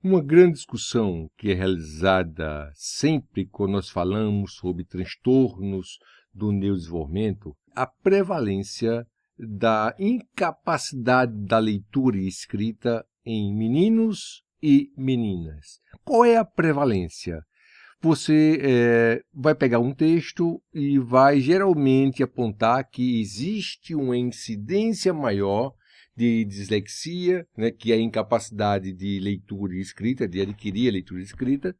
Uma grande discussão que é realizada sempre quando nós falamos sobre transtornos do neurodesenvolvimento, a prevalência da incapacidade da leitura e escrita em meninos e meninas. Qual é a prevalência? Você vai pegar um texto e vai geralmente apontar que existe uma incidência maior de dislexia, né, que é a incapacidade de leitura e escrita, de adquirir a leitura e escrita,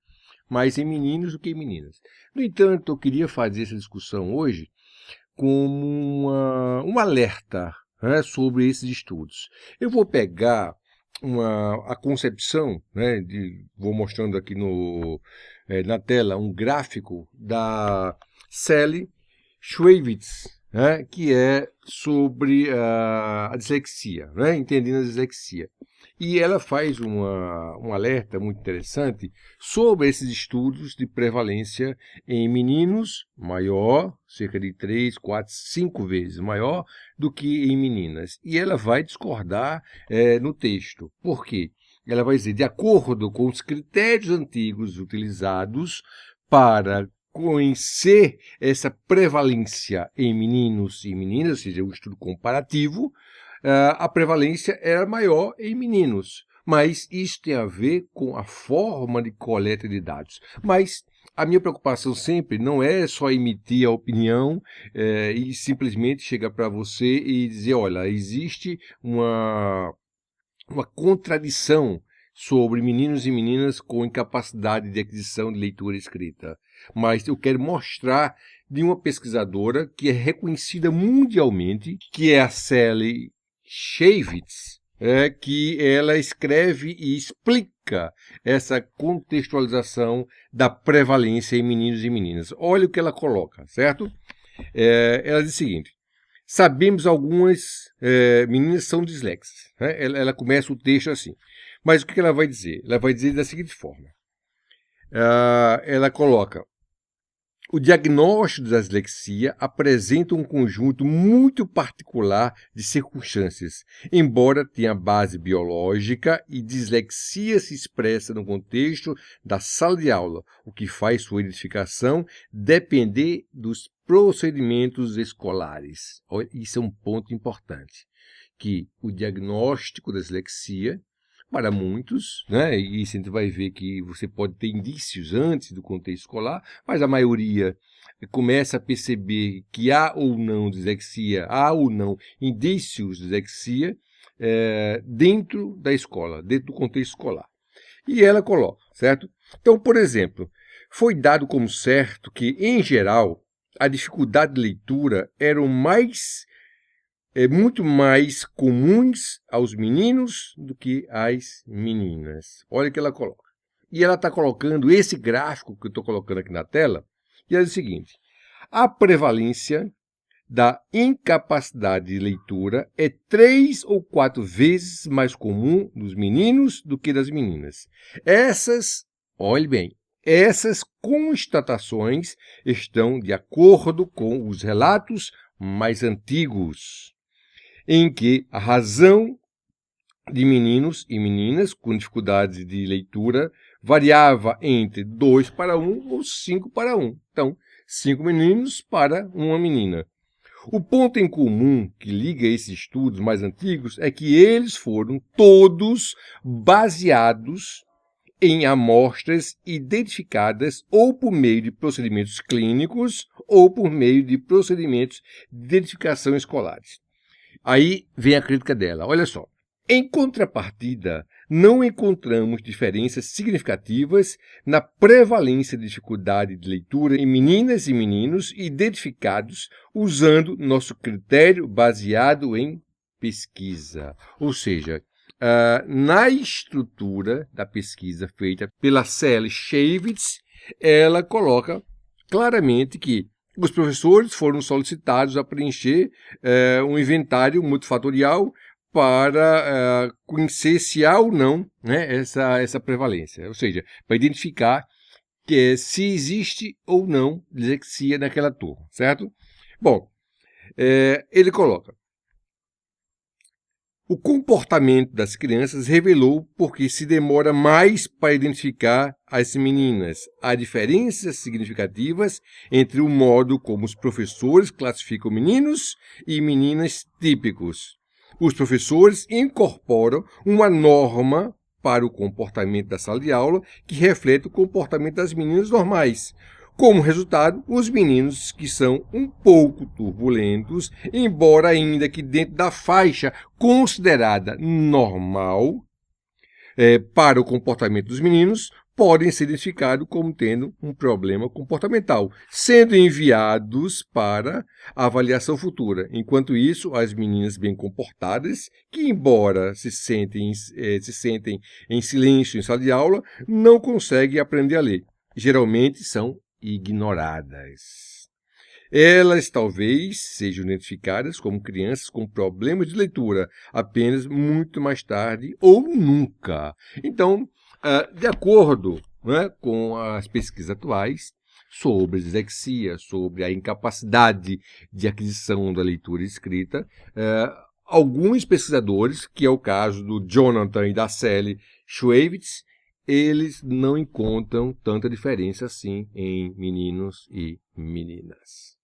mais em meninos do que em meninas. No entanto, eu queria fazer essa discussão hoje como um alerta, né, sobre esses estudos. Eu vou pegar a concepção, né, vou mostrando aqui na tela um gráfico da Sally Schwevitz, né, que é sobre a dislexia, né, entendendo a dislexia. E ela faz um alerta muito interessante sobre esses estudos de prevalência em meninos maior, cerca de 3, 4, 5 vezes maior do que em meninas. E ela vai discordar no texto. Por quê? Ela vai dizer, de acordo com os critérios antigos utilizados para conhecer essa prevalência em meninos e meninas, ou seja, um estudo comparativo, a prevalência era maior em meninos. Mas isso tem a ver com a forma de coleta de dados. Mas a minha preocupação sempre não é só emitir a opinião e simplesmente chegar para você e dizer, olha, existe uma contradição sobre meninos e meninas com incapacidade de aquisição de leitura e escrita. Mas eu quero mostrar de uma pesquisadora que é reconhecida mundialmente, que é a Sally Schwevitz, que ela escreve e explica essa contextualização da prevalência em meninos e meninas. Olha o que ela coloca, certo? Ela diz o seguinte: sabemos algumas meninas são dislexas. Né? Ela começa o texto assim. Mas o que ela vai dizer? Ela vai dizer da seguinte forma. Ela coloca: o diagnóstico da dislexia apresenta um conjunto muito particular de circunstâncias, embora tenha base biológica, e dislexia se expressa no contexto da sala de aula, o que faz sua identificação depender dos procedimentos escolares. Isso é um ponto importante, que o diagnóstico da dislexia, para muitos, né, e isso a gente vai ver que você pode ter indícios antes do contexto escolar, mas a maioria começa a perceber que há ou não dislexia, há ou não indícios de dislexia dentro da escola, dentro do contexto escolar. E ela coloca, certo? Então, por exemplo, foi dado como certo que, em geral, a dificuldade de leitura era muito mais comuns aos meninos do que às meninas. Olha o que ela coloca. E ela está colocando esse gráfico que eu estou colocando aqui na tela, e ela diz o seguinte: a prevalência da incapacidade de leitura é 3 ou 4 vezes mais comum nos meninos do que das meninas. Olhe bem, essas constatações estão de acordo com os relatos mais antigos, em que a razão de meninos e meninas com dificuldade de leitura variava entre 2 para 1 ou 5 para 1. Então, 5 meninos para uma menina. O ponto em comum que liga esses estudos mais antigos é que eles foram todos baseados em amostras identificadas ou por meio de procedimentos clínicos ou por meio de procedimentos de identificação escolares. Aí vem a crítica dela. Olha só. Em contrapartida, não encontramos diferenças significativas na prevalência de dificuldade de leitura em meninas e meninos identificados usando nosso critério baseado em pesquisa. Ou seja, na estrutura da pesquisa feita pela Sally Schwevitz, ela coloca claramente que os professores foram solicitados a preencher um inventário multifatorial para conhecer se há ou não, né, essa prevalência, ou seja, para identificar se existe ou não dislexia naquela turma, certo? Bom, ele coloca: O comportamento das crianças revelou porque se demora mais para identificar as meninas. Há diferenças significativas entre o modo como os professores classificam meninos e meninas típicos. Os professores incorporam uma norma para o comportamento da sala de aula que reflete o comportamento das meninas normais. Como resultado, os meninos que são um pouco turbulentos, embora ainda que dentro da faixa considerada normal para o comportamento dos meninos, podem ser identificados como tendo um problema comportamental, sendo enviados para avaliação futura. Enquanto isso, as meninas bem comportadas, que embora se sentem em silêncio em sala de aula, não conseguem aprender a ler. Geralmente são ignoradas. Elas talvez sejam identificadas como crianças com problemas de leitura apenas muito mais tarde ou nunca. Então, de acordo, com as pesquisas atuais sobre dislexia, sobre a incapacidade de aquisição da leitura e escrita, alguns pesquisadores, que é o caso do Jonathan e da Sally Schwevitz, eles não encontram tanta diferença assim em meninos e meninas.